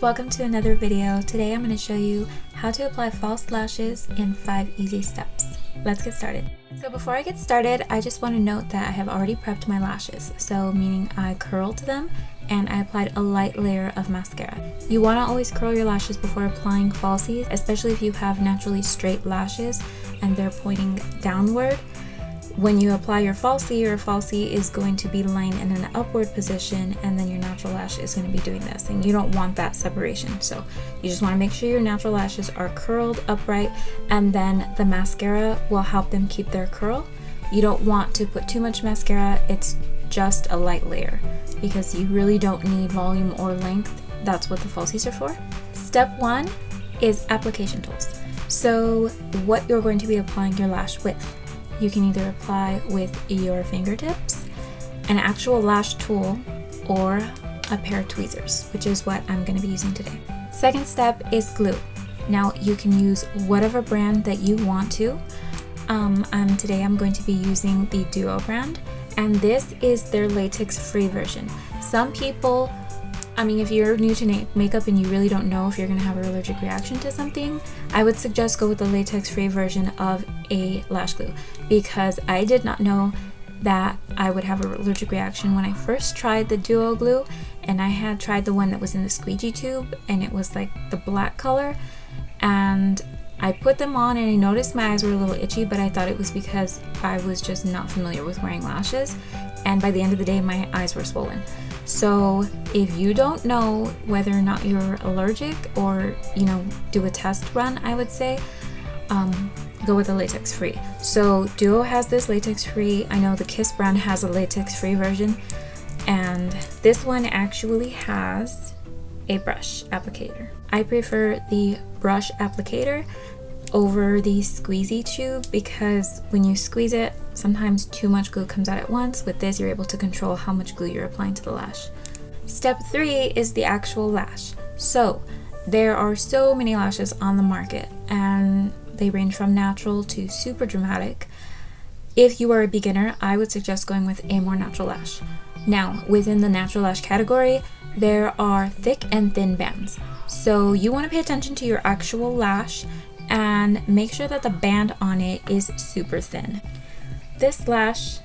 welcome to another video. Today I'm going to show you how to apply false lashes in 5 easy steps. Let's get started. So before I get started, I just want to note that I have already prepped my lashes, so meaning I curled them and I applied a light layer of mascara. You want to always curl your lashes before applying falsies, especially if you have naturally straight lashes and they're pointing downward. When you apply your falsie is going to be lying in an upward position, and then your natural lash is going to be doing this, and you don't want that separation. So you just want to make sure your natural lashes are curled upright, and then the mascara will help them keep their curl. You don't want to put too much mascara, it's just a light layer, because you really don't need volume or length. That's what the falsies are for. Step 1 is application tools. So what you're going to be applying your lash with. You can either apply with your fingertips, an actual lash tool, or a pair of tweezers, which is what I'm going to be using today. Second step is glue. Now you can use whatever brand that you want to. Today I'm going to be using the Duo brand, and this is their latex-free version. Some people, if you're new to makeup and you really don't know if you're going to have an allergic reaction to something, I would suggest go with the latex-free version of a lash glue, because I did not know that I would have an allergic reaction when I first tried the Duo glue, and I had tried the one that was in the squeegee tube, and it was like the black color, and I put them on and I noticed my eyes were a little itchy, but I thought it was because I was just not familiar with wearing lashes, and by the end of the day my eyes were swollen. So if you don't know whether or not you're allergic, or do a test run, I would say go with the latex free. So Duo has this latex free. I know the Kiss brand has a latex free version, and this one actually has a brush applicator. I prefer the brush applicator over the squeezy tube, because when you squeeze it, sometimes too much glue comes out at once. With this, you're able to control how much glue you're applying to the lash. Step 3 is the actual lash. So there are so many lashes on the market, and they range from natural to super dramatic. If you are a beginner, I would suggest going with a more natural lash. Now, within the natural lash category, there are thick and thin bands. So you want to pay attention to your actual lash and make sure that the band on it is super thin. This lash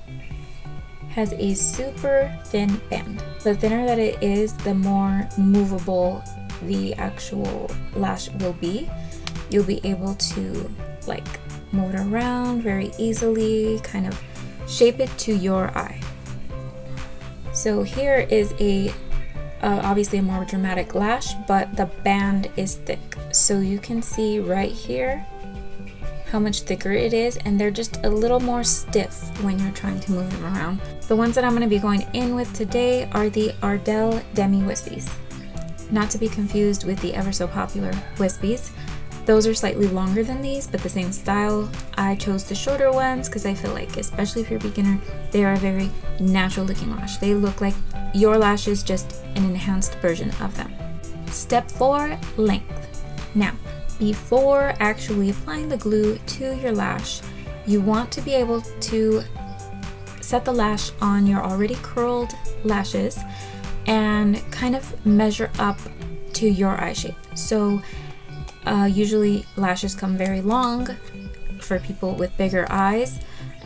has a super thin band. The thinner that it is, the more movable the actual lash will be. You'll be able to move it around very easily, kind of shape it to your eye. So here is obviously a more dramatic lash, but the band is thick. So you can see right here how much thicker it is, and they're just a little more stiff when you're trying to move them around. The ones that I'm going to be going in with today are the Ardell Demi Wispies. Not to be confused with the ever so popular Wispies. Those are slightly longer than these, but the same style. I chose the shorter ones because I feel like, especially if you're a beginner, they are a very natural looking lash. They look like your lashes, just an enhanced version of them. Step 4, length. Now, before actually applying the glue to your lash, you want to be able to set the lash on your already curled lashes and kind of measure up to your eye shape. So usually lashes come very long for people with bigger eyes,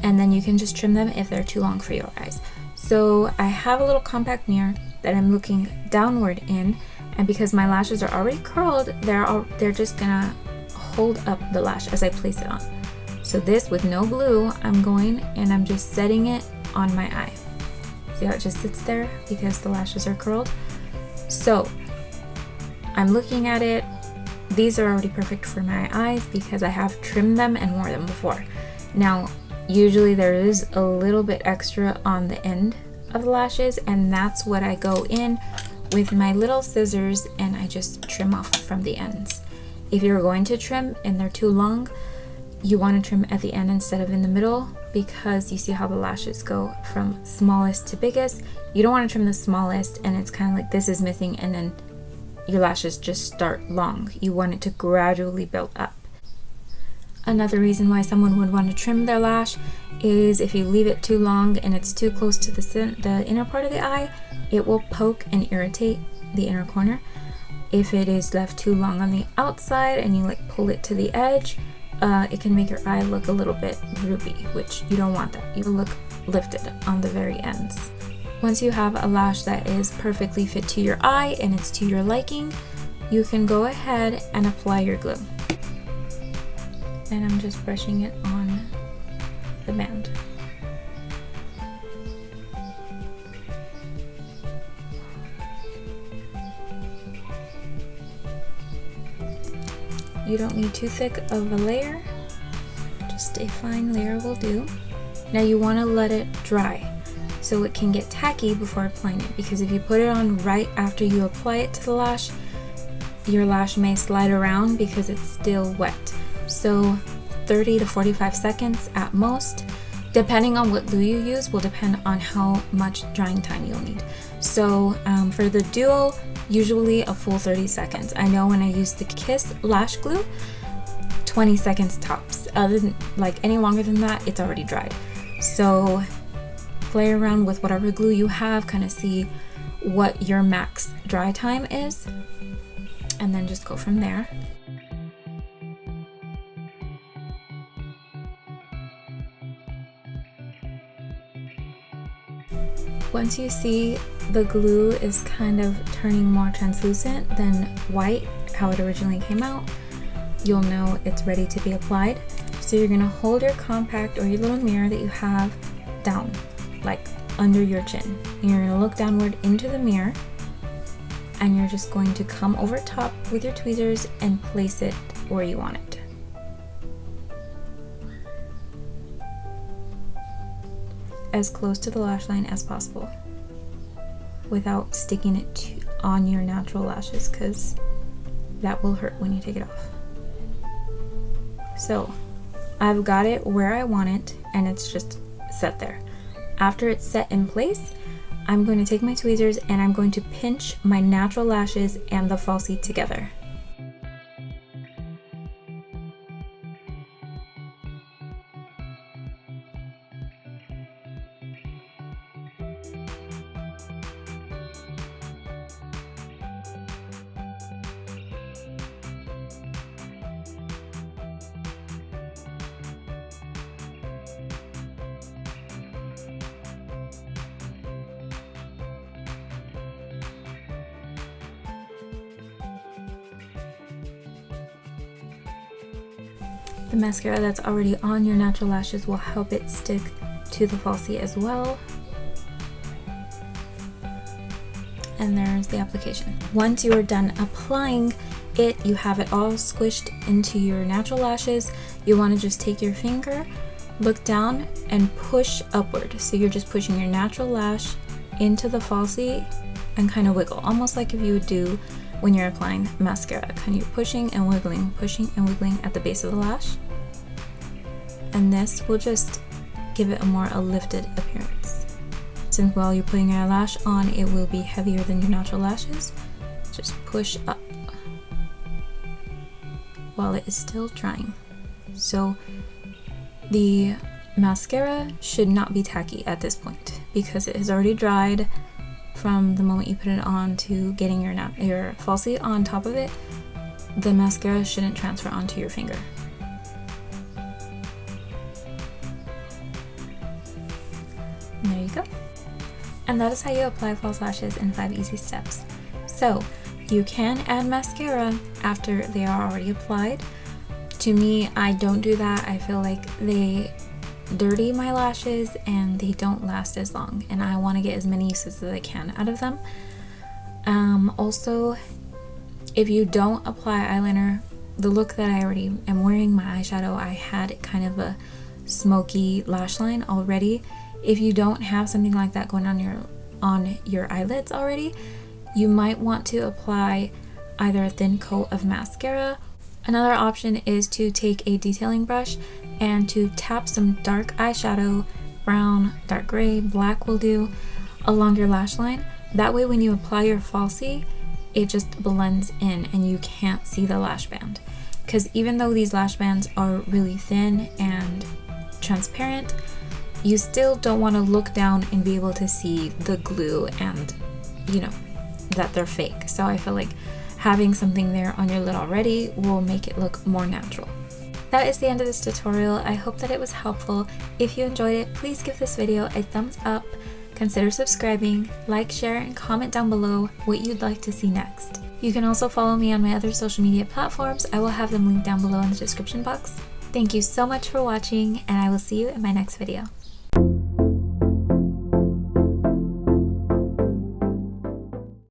and then you can just trim them if they're too long for your eyes. So I have a little compact mirror that I'm looking downward in, and because my lashes are already curled, they're just gonna hold up the lash as I place it on. So this, with no glue, I'm going and I'm just setting it on my eye. See how it just sits there because the lashes are curled? So I'm looking at it. These are already perfect for my eyes because I have trimmed them and worn them before. Now, usually there is a little bit extra on the end of the lashes, and that's what I go in with my little scissors and I just trim off from the ends. If you're going to trim and they're too long, you want to trim at the end instead of in the middle, because you see how the lashes go from smallest to biggest. You don't want to trim the smallest and it's kind of like this is missing and then your lashes just start long. You want it to gradually build up. Another reason why someone would want to trim their lash is if you leave it too long and it's too close to the inner part of the eye, it will poke and irritate the inner corner. if it is left too long on the outside and you like pull it to the edge, it can make your eye look a little bit droopy, which you don't want that. You look lifted on the very ends. Once you have a lash that is perfectly fit to your eye and it's to your liking, you can go ahead and apply your glue. And I'm just brushing it on the band. You don't need too thick of a layer, just a fine layer will do. Now you want to let it dry so it can get tacky before applying it, because if you put it on right after you apply it to the lash, your lash may slide around because it's still wet. So 30 to 45 seconds at most, depending on what glue you use, will depend on how much drying time you'll need. So for the duo, usually a full 30 seconds. I know when I use the Kiss lash glue, 20 seconds tops. Other than like any longer than that, it's already dried. So play around with whatever glue you have, kind of see what your max dry time is, and then just go from there. Once you see the glue is kind of turning more translucent than white, how it originally came out, you'll know it's ready to be applied. So you're gonna hold your compact or your little mirror that you have down, like under your chin. And you're gonna look downward into the mirror, and you're just going to come over top with your tweezers and place it where you want it. As close to the lash line as possible without sticking it on your natural lashes, because that will hurt when you take it off. So I've got it where I want it and it's just set there. After it's set in place, I'm going to take my tweezers and I'm going to pinch my natural lashes and the falsie together. The mascara that's already on your natural lashes will help it stick to the falsie as well. And there's the application. Once you are done applying it, you have it all squished into your natural lashes. You want to just take your finger, look down, and push upward. So you're just pushing your natural lash into the falsie and kind of wiggle, almost like if you would do when you're applying mascara. Kind of pushing and wiggling at the base of the lash. And this will just give it a more lifted appearance. Since while you're putting your lash on, it will be heavier than your natural lashes, just push up while it is still drying. So the mascara should not be tacky at this point because it has already dried from the moment you put it on to getting your falsie on top of it. The mascara shouldn't transfer onto your finger. And there you go. And that is how you apply false lashes in 5 easy steps. So you can add mascara after they are already applied. To me, I don't do that. I feel like they dirty my lashes and they don't last as long, and I want to get as many uses as I can out of them. Also, if you don't apply eyeliner, the look that I already am wearing, my eyeshadow, I had kind of a smoky lash line already. If you don't have something like that going on your eyelids already, you might want to apply either a thin coat of mascara. Another option is to take a detailing brush and to tap some dark eyeshadow, brown, dark gray, black will do, along your lash line. That way when you apply your falsie, it just blends in and you can't see the lash band. Because even though these lash bands are really thin and transparent, you still don't want to look down and be able to see the glue and, you know, that they're fake. So I feel like having something there on your lid already will make it look more natural. That is the end of this tutorial. I hope that it was helpful. If you enjoyed it, please give this video a thumbs up, consider subscribing, like, share, and comment down below what you'd like to see next. You can also follow me on my other social media platforms. I will have them linked down below in the description box. Thank you so much for watching, and I will see you in my next video.